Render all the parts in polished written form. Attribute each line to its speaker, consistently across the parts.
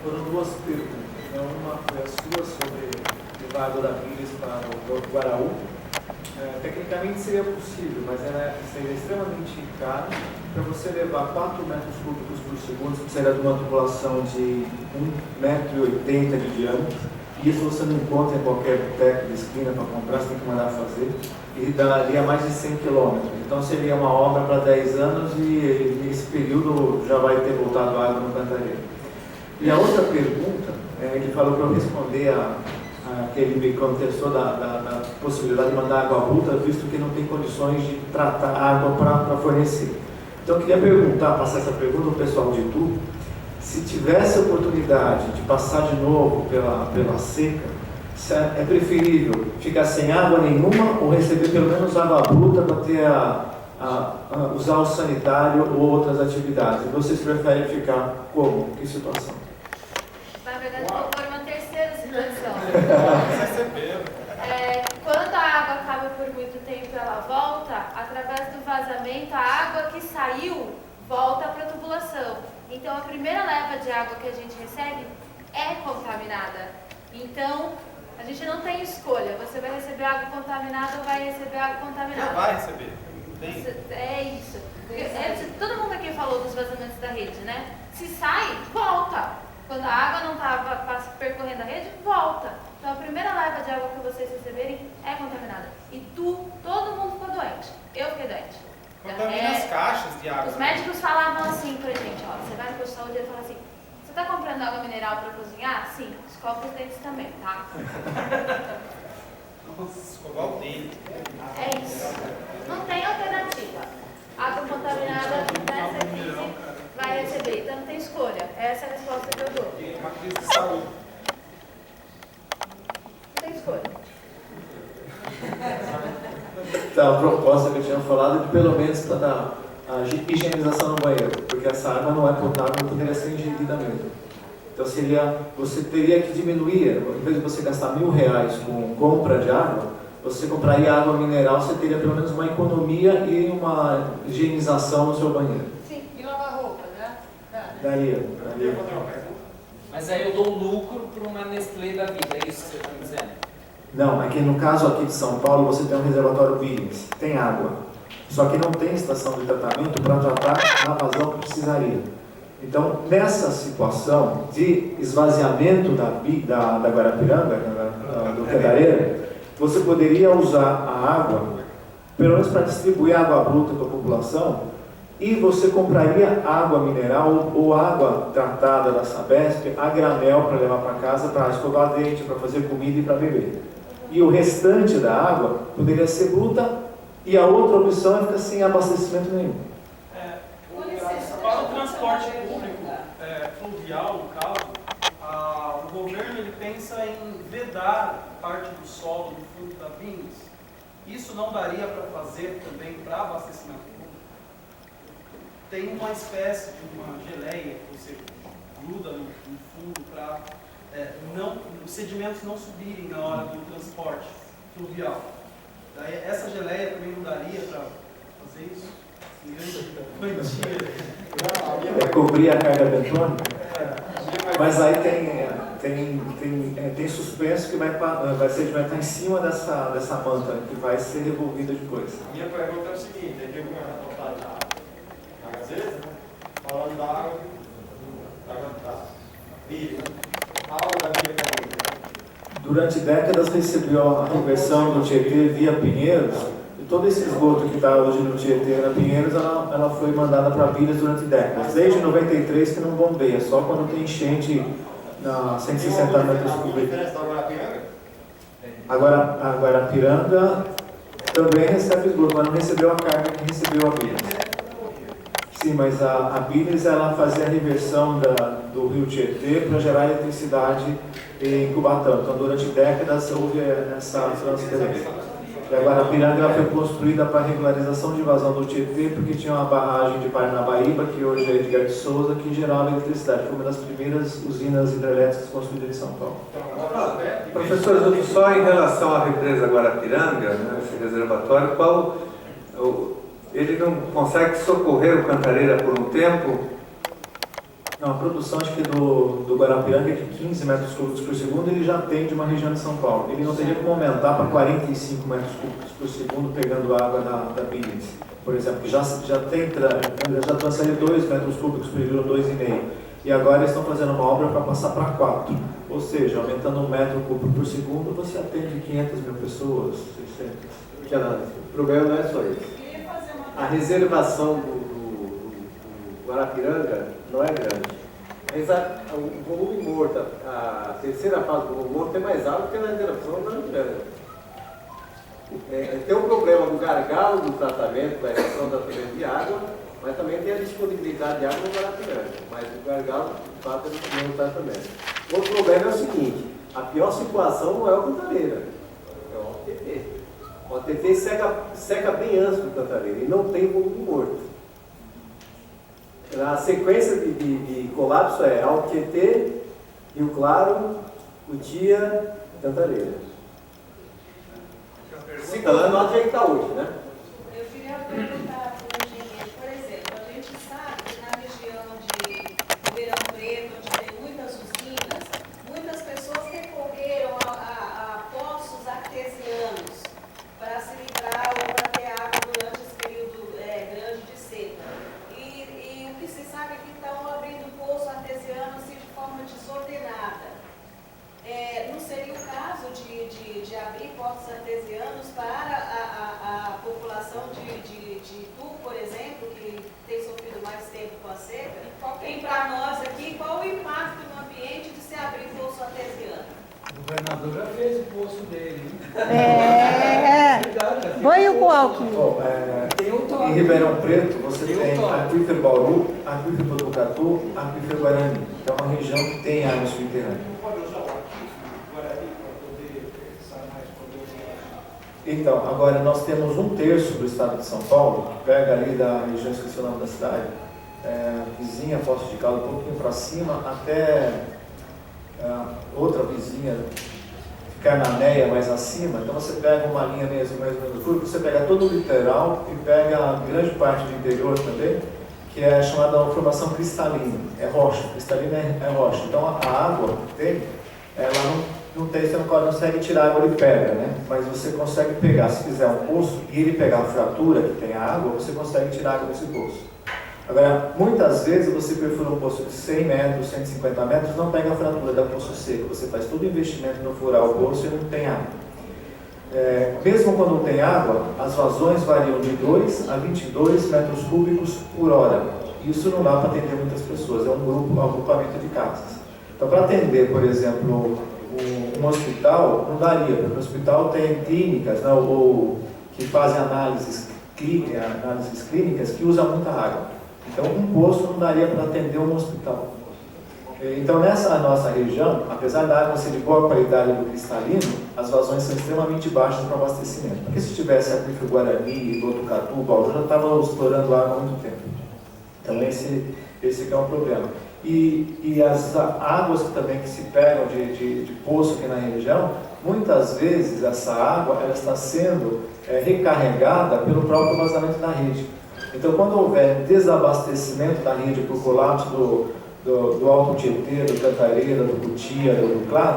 Speaker 1: Foram duas perguntas. Uma foi a sua sobre levar água da Pires para o Guaraú. Tecnicamente seria possível, mas seria extremamente caro. Para você levar 4 metros cúbicos por segundo, você precisaria de uma tubulação de 1,80 m de diâmetro. Isso você não encontra em qualquer boteco de esquina para comprar, você tem que mandar fazer. E daria mais de 100 km. Então seria uma obra para 10 anos e nesse período já vai ter voltado água no Cantareira. E a outra pergunta, ele falou para eu responder que ele me contestou da possibilidade de mandar água bruta, visto que não tem condições de tratar água para fornecer. Então eu queria passar essa pergunta ao pessoal de Itu, se tivesse a oportunidade de passar de novo pela seca, se é preferível ficar sem água nenhuma ou receber pelo menos água bruta para ter usar o sanitário ou outras atividades? E vocês preferem ficar como? Que situação?
Speaker 2: Na verdade, vou pôr uma terceira situação. Quando a água acaba por muito tempo, ela volta, através do vazamento, a água que saiu volta para a tubulação. Então, a primeira leva de água que a gente recebe é contaminada. Então, a gente não tem escolha. Você vai receber água contaminada ou vai receber água contaminada?
Speaker 3: Não vai receber.
Speaker 2: É isso. Todo mundo aqui falou dos vazamentos da rede, né? Se sai, volta. Quando a água não estava percorrendo a rede, volta. Então, a primeira leva de água que vocês receberem é contaminada. E todo mundo ficou doente. Eu fiquei doente.
Speaker 3: Contamina as caixas de água.
Speaker 2: Os médicos falavam assim pra gente, ó, você vai no posto de saúde e ele fala assim, você tá comprando água mineral para cozinhar? Sim, escova os dentes também, tá?
Speaker 3: Nossa, escovar o dente.
Speaker 2: É isso. Não tem alternativa. Água contaminada nessa crise vai receber, então não tem escolha. Essa é a resposta que eu dou.
Speaker 3: Uma crise de saúde.
Speaker 2: Não tem escolha.
Speaker 1: Então, a proposta que eu tinha falado é de pelo menos para dar a higienização no banheiro, porque essa água não é potável, poderia ser ingerida mesmo. Então você teria que diminuir, em vez de você gastar R$1.000 com compra de água, você compraria água mineral, você teria pelo menos uma economia e uma higienização no seu banheiro.
Speaker 2: Sim, e lavar roupa, né?
Speaker 1: Daria.
Speaker 4: Mas aí eu dou lucro para uma Nestlé da vida, é isso que você está me dizendo?
Speaker 1: Não, é que no caso aqui de São Paulo você tem um reservatório Billings, tem água, só que não tem estação de tratamento para tratar a vazão que precisaria. Então, nessa situação de esvaziamento da Guarapiranga, do Cantareira, você poderia usar a água, pelo menos para distribuir água bruta para a população, e você compraria água mineral ou água tratada da Sabesp a granel para levar para casa, para escovar dente, para fazer comida e para beber. E o restante da água poderia ser bruta e a outra opção é ficar sem abastecimento nenhum.
Speaker 5: Para o transporte público fluvial, no caso, o governo ele pensa em vedar parte do solo do fundo da Billings. Isso não daria para fazer também para abastecimento público? Tem uma espécie de uma geleia que você gruda no fundo para os sedimentos não subirem na hora do transporte fluvial. Daí, essa geleia também não daria para fazer isso?
Speaker 1: Cobrir a carga bentônica? Mas aí tem suspenso que vai estar em cima dessa manta, que vai ser revolvida depois.
Speaker 6: Minha pergunta é o seguinte, tem uma reportagem na Gazeta, falando da água da Bíblia. A água da Bíblia é
Speaker 1: Durante décadas recebeu a reversão do Tietê via Pinheiros, e todo esse esgoto que está hoje no Tietê na Pinheiros, ela foi mandada para Bíblias durante décadas. Desde 93 que não bombeia, só quando tem enchente na 160 metros cúbicos. Agora a Guarapiranga também recebe esgoto, mas não recebeu a carga que recebeu a Bíblias. Sim, mas a Bíblias ela fazia a reversão do rio Tietê para gerar eletricidade em Cubatão. Então, durante décadas houve essa transferência. E a Guarapiranga foi construída para regularização de vazão do Tietê, porque tinha uma barragem de Paranabaíba, que hoje é Edgar de Souza, que gerava eletricidade. Foi uma das primeiras usinas hidrelétricas construídas em São Paulo.
Speaker 7: Professor, só em relação à represa Guarapiranga, né, esse reservatório, ele não consegue socorrer o Cantareira por um tempo? Não, a produção acho que do Guarapiranga é de 15 metros cúbicos por segundo, ele já atende uma região de São Paulo. Ele não teria como aumentar para 45 metros cúbicos por segundo pegando água da Pires. Por exemplo, que já transfere 2 metros cúbicos por virou 2,5. E agora eles estão fazendo uma obra para passar para 4. Ou seja, aumentando 1 metro cúbico por segundo, você atende 500 mil pessoas, 600.
Speaker 6: O problema não é só isso. A reservação do Guarapiranga não é grande. Mas o volume morto, a terceira fase do volume morto é mais alto que na reservação do Guarapiranga. Tem um problema do gargalo do tratamento, da reação do tratamento de água, mas também tem a disponibilidade de água no Guarapiranga. Mas o gargalo, de fato, é no tratamento. Outro problema é o seguinte: a pior situação não é o Cantareira, é o OTT. O OTT seca bem antes do Cantareira e não tem volume morto. A sequência de colapso é Altietê, Rio Claro, Cutia e Cantareira. Citando onde a gente está hoje, né?
Speaker 8: Eu queria perguntar para o engenheiro, por exemplo, a gente sabe que na região de Ribeirão Preto, onde tem muitas usinas, muitas pessoas recorreram a poços artesianos para se livrar ou para ter água durante esse período grande de seca. E o que se sabe é que estão abrindo poço artesiano assim, de forma desordenada. Não seria o caso de abrir poços artesianos para a população de Itu, por exemplo, que tem sofrido mais tempo com a seca? E para nós aqui, qual o impacto no ambiente de se abrir poço artesiano?
Speaker 9: O governador já fez o poço dele.
Speaker 10: Foi o Alckmin.
Speaker 7: Bom, em Ribeirão Preto você tem aquífero Bauru, aquífero Botucatu, aquífero Guarani, que é uma região que tem água subterrânea. Então, agora nós temos 1/3 do estado de São Paulo, que pega ali da região, esqueci o nome da cidade, vizinha, Poços de Caldas, um pouquinho para cima, até outra vizinha, Cananéia mais acima. Então você pega uma linha mesmo curva, você pega todo o litoral e pega grande parte do interior também, que é chamada formação cristalina, é rocha, cristalina é rocha. Então a água que tem, ela não tem, você não consegue tirar água de pedra, né? Mas você consegue pegar, se fizer um poço e ele pegar a fratura que tem a água, você consegue tirar água desse poço. Agora, muitas vezes você perfura um poço de 100 metros, 150 metros, não pega a fratura da poço seco. Você faz todo o investimento no furar o poço e não tem água. Mesmo quando não tem água, as vazões variam de 2 a 22 metros cúbicos por hora. Isso não dá para atender muitas pessoas, é um agrupamento de casas. Então, para atender, por exemplo, um hospital, não daria, porque o hospital tem clínicas, né, ou que fazem análises clínicas que usam muita água. Então, um poço não daria para atender um hospital. Então, nessa nossa região, apesar da água ser de boa qualidade do cristalino, as vazões são extremamente baixas para abastecimento. Porque se tivesse aquífero Guarani, Botucatu, Bauru, já estava explorando água há muito tempo. Então, esse que é o problema. E as águas também que se pegam de poço aqui na região, muitas vezes essa água ela está sendo recarregada pelo próprio vazamento da rede. Então, quando houver desabastecimento da rede por colapso do Alto Tietê, do Cantareira, do Cutia, do Rio Claro,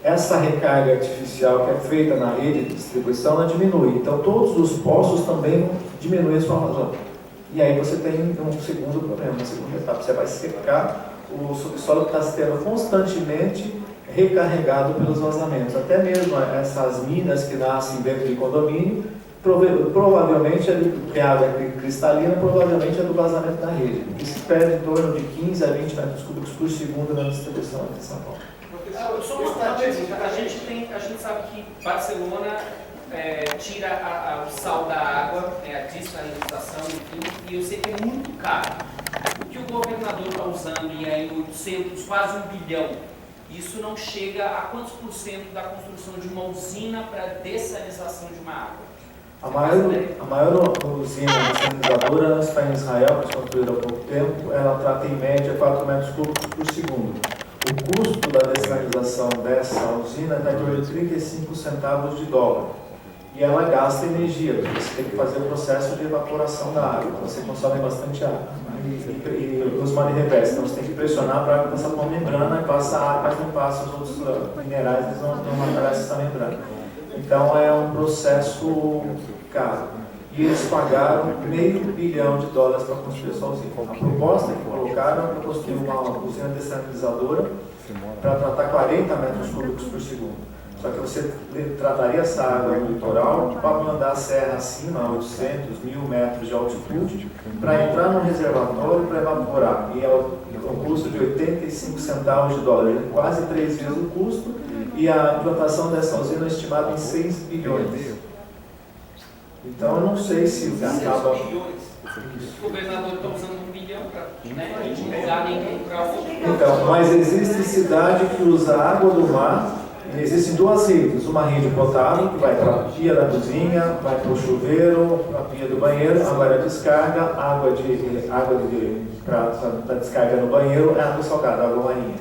Speaker 7: essa recarga artificial que é feita na rede de distribuição, ela diminui. Então, todos os poços também vão diminuir a sua vazão. E aí você tem um segundo problema, uma segunda etapa. Você vai secar o subsolo que está sendo constantemente recarregado pelos vazamentos. Até mesmo essas minas que nascem dentro de condomínio, provavelmente é água cristalina, provavelmente é do vazamento da rede, que se perde em torno de 15 a 20 metros cúbicos por segundo na distribuição aqui de São Paulo.
Speaker 4: Só uma pergunta, a gente sabe que Barcelona tira o sal da água, a dessalinização, enfim, e eu sei que é muito caro. O que o governador está usando em 800, quase 1 bilhão, isso não chega a quantos por cento da construção de uma usina para dessalinização de uma água?
Speaker 7: A maior usina desalinizadora está em Israel, que foi construída há pouco tempo. Ela trata em média 4 metros cúbicos por segundo. O custo da dessalinização dessa usina está em torno de 35 centavos de dólar. E ela gasta energia, porque você tem que fazer o processo de evaporação da água, então você consome bastante água. e osmose reversa. Então você tem que pressionar para passar por uma membrana e passa a água, mas não passa os outros minerais, eles não atravessam essa membrana. Então é um processo caro. E eles pagaram $500 milhão para construir essa usina. A proposta que colocaram é construir uma usina dessalinisadora para tratar 40 metros cúbicos por segundo. Só que você trataria essa água no litoral para mandar a serra acima, a 800, 1.000 metros de altitude, para entrar no reservatório para evaporar. E é um custo de 85 centavos de dólar, quase 3 vezes o custo, e a implantação dessa usina é estimada em 6 bilhões. Então eu não sei se acaba...
Speaker 4: Os governadores estão usando 1 bilhão para a gente pegar nem para outro.
Speaker 7: Então, mas existe cidade que usa água do mar. Existem duas redes, uma rede potável, que vai para a pia da cozinha, vai para o chuveiro, para a pia do banheiro, agora a descarga, para descarga no banheiro é água salgada, água marinha.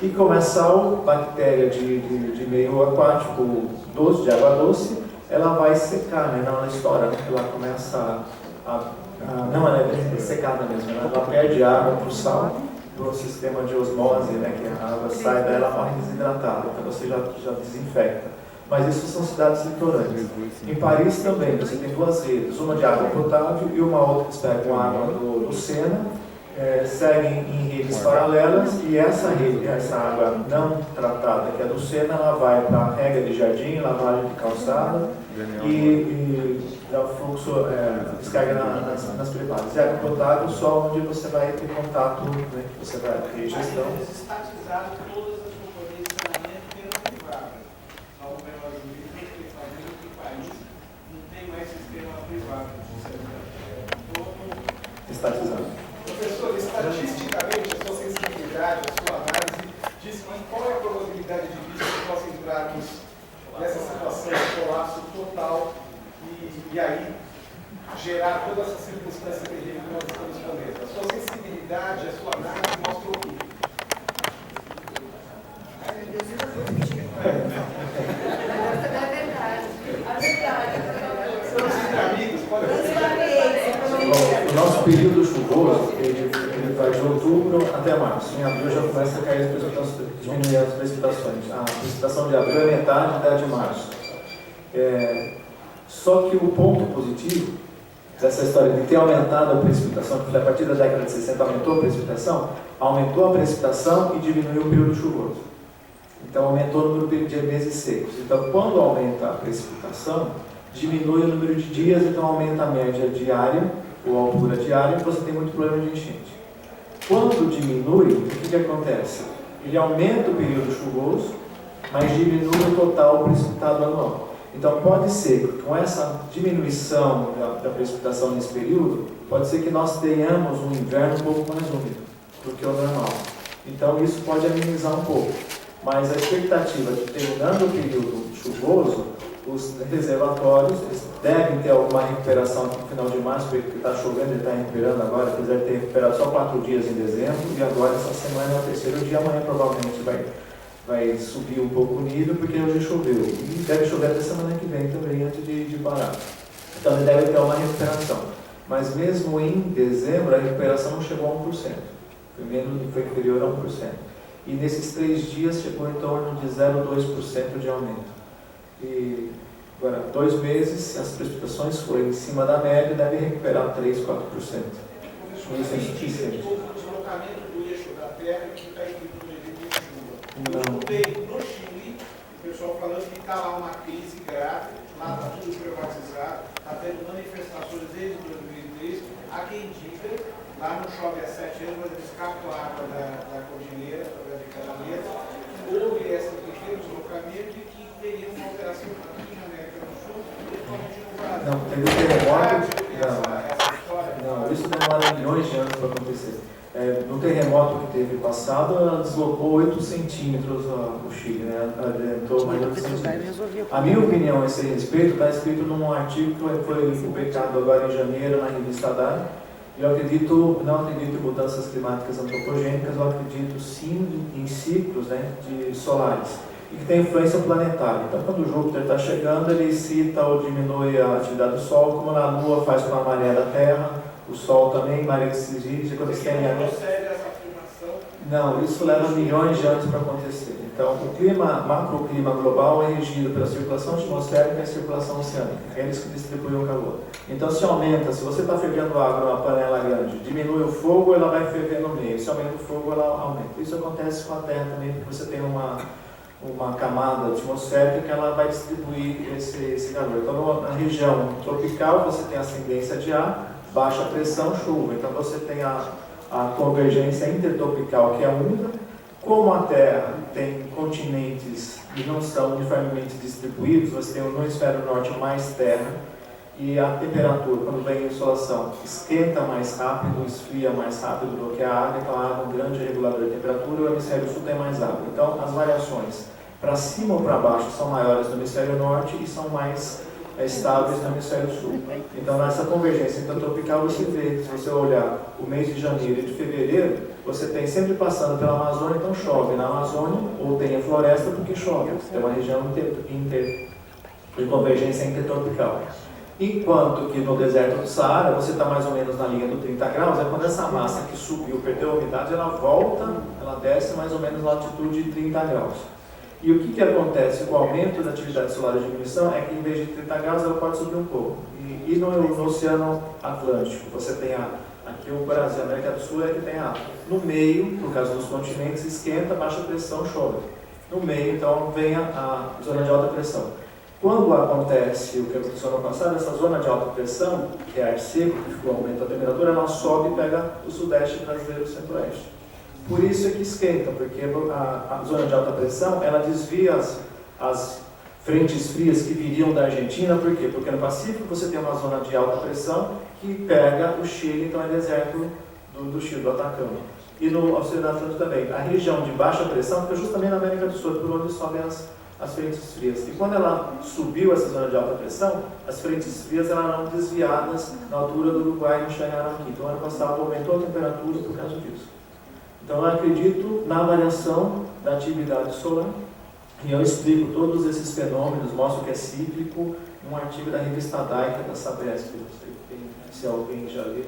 Speaker 7: E como é sal, bactéria de meio aquático doce, de água doce, ela vai secar, né? Não, ela estoura, né? Ela começa não, ela é secada mesmo, ela perde água para o sal, para o sistema de osmose, né, que a água sai daí, ela morre desidratada, então você já desinfecta. Mas isso são cidades litorâneas. Em Paris também, você tem duas redes, uma de água potável e uma outra que pega com água do Sena, seguem em redes paralelas, e essa rede, essa água não tratada, que é do Sena, ela vai para a rega de jardim, lavagem de calçada e dá o fluxo, descarga nas privadas. E água potável só onde você vai ter contato, né, você vai ter gestão.
Speaker 3: Eles estatizaram todas as companhias de saneamento que eram privadas. Ao menor nível que fazendo que o país não tem mais sistema privado de saneamento.
Speaker 7: Estatizado.
Speaker 3: Professor, estatisticamente, a sua sensibilidade, a sua análise, diz qual é a probabilidade de que nós entrarmos nessa situação de colapso total e aí gerar toda essa circunstância terrível que nós estamos falando. A sua sensibilidade, a sua análise mostra o quê?
Speaker 7: O nosso período chuvoso, ele vai de outubro até março. Em abril já começa a cair as precipitações, diminuir as precipitações. A precipitação de abril é metade da de março. Só que o ponto positivo dessa história de ter aumentado a precipitação, porque a partir da década de 60 aumentou a precipitação e diminuiu o período chuvoso. Então aumentou o número de meses secos. Então quando aumenta a precipitação, diminui o número de dias, então aumenta a média diária, ou a altura diária, e você tem muito problema de enchente. Quando diminui, o que acontece? Ele aumenta o período chuvoso, mas diminui o total precipitado anual. Então pode ser que com essa diminuição da precipitação nesse período, pode ser que nós tenhamos um inverno um pouco mais úmido do que o normal. Então isso pode amenizar um pouco. Mas a expectativa de terminando o período chuvoso, os reservatórios devem ter alguma recuperação aqui no final de março, porque está chovendo e está recuperando agora, apesar de ter recuperado só 4 dias em dezembro, e agora essa semana é o terceiro dia, amanhã provavelmente vai subir um pouco o nível, porque hoje choveu. E deve chover até semana que vem também, antes de parar. Então ele deve ter uma recuperação. Mas mesmo em dezembro, a recuperação não chegou a 1%. Foi inferior a 1%. E nesses 3 dias chegou em torno de 0,2% de aumento. E agora, 2 meses, se as precipitações forem em cima da média, deve recuperar 3, 4%. Isso é suficiente.
Speaker 3: O deslocamento do eixo da Terra que está escrito no livro de chuva. Eu
Speaker 7: Não.
Speaker 3: escutei no Chile o pessoal falando que está lá uma crise grave, lá está tudo privatizado, está tendo manifestações desde 2003. Há quem diga, lá não chove há 7 anos, mas eles captam a água da cordilheira, através de canaletas. Houve esse pequeno deslocamento e que teria uma alteração aqui na América do Sul, principalmente no Brasil.
Speaker 7: Não, teve um terremoto.
Speaker 3: Essa história.
Speaker 7: Não, isso demora milhões de anos para acontecer. No terremoto que teve passado, ela deslocou 8 centímetros o Chile, né? Adentrou mais 8 centímetros. A minha opinião a esse respeito está escrito num artigo que foi publicado agora em janeiro na revista Dai. Eu não acredito em mudanças climáticas antropogênicas, eu acredito sim em ciclos, né, solares, e que tem influência planetária. Então, quando o Júpiter está chegando, ele excita ou diminui a atividade do Sol, como na Lua faz com a maré da Terra, o Sol também, maré que se dirige, quando você tem
Speaker 3: Não procede essa afirmação.
Speaker 7: Não, isso leva milhões de anos para acontecer. Então, o clima, macroclima global é regido pela circulação atmosférica e a circulação oceânica. É eles que distribuem o calor. Então, se aumenta, se você está fervendo água numa panela grande, diminui o fogo, ela vai ferver no meio. Se aumenta o fogo, ela aumenta. Isso acontece com a Terra também, porque você tem uma camada atmosférica que ela vai distribuir esse calor. Então, na região tropical, você tem ascendência de ar, baixa pressão, chuva. Então, você tem a convergência intertropical, que é úmida. Como a Terra tem continentes que não são uniformemente distribuídos, você tem no hemisfério norte mais terra, e a temperatura, quando vem a insolação, esquenta mais rápido, esfria mais rápido do que a água, então a água é um grande regulador de temperatura, o hemisfério sul tem mais água. Então, as variações para cima ou para baixo são maiores no hemisfério norte e são mais estáveis no hemisfério sul. Então, nessa convergência intertropical, você vê, se você olhar o mês de janeiro e de fevereiro, você tem sempre passando pela Amazônia, então chove na Amazônia, ou tem a floresta porque chove. Você tem uma região de convergência intertropical. Enquanto que no deserto do Saara, você está mais ou menos na linha do 30 graus, é quando essa massa que subiu, perdeu a umidade, ela volta, ela desce mais ou menos na latitude de 30 graus. E o que acontece com o aumento da atividade solar e diminuição é que em vez de 30 graus ela pode subir um pouco. E no Oceano Atlântico, você tem aqui o Brasil, a América do Sul é que tem água. No meio, por causa dos continentes, esquenta, baixa pressão, chove. No meio, então, vem a zona de alta pressão. Quando acontece o que aconteceu no passado, essa zona de alta pressão, que é ar seco, que ficou aumento da temperatura, ela sobe e pega o sudeste brasileiro e o centro-oeste. Por isso é que esquenta, porque a zona de alta pressão, ela desvia as frentes frias que viriam da Argentina. Por quê? Porque no Pacífico você tem uma zona de alta pressão que pega o Chile, então é deserto do Chile, do Atacama. E no Oceano Atlântico também. A região de baixa pressão fica justamente na América do Sul, por onde sobem as frentes frias. E quando ela subiu essa zona de alta pressão, as frentes frias eram desviadas na altura do Uruguai e não chegaram aqui. Então, ano passado aumentou a temperatura por causa disso. Então, eu acredito na variação da atividade solar e eu explico todos esses fenômenos, mostro que é cíclico, num artigo da revista Daica da Sabesp. Não sei se alguém já leu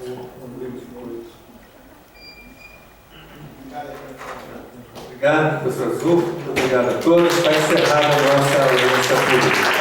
Speaker 7: um livro de coisas.
Speaker 6: Obrigado, professor Zul. Obrigado a todos. Está encerrada a nossa audiência pública.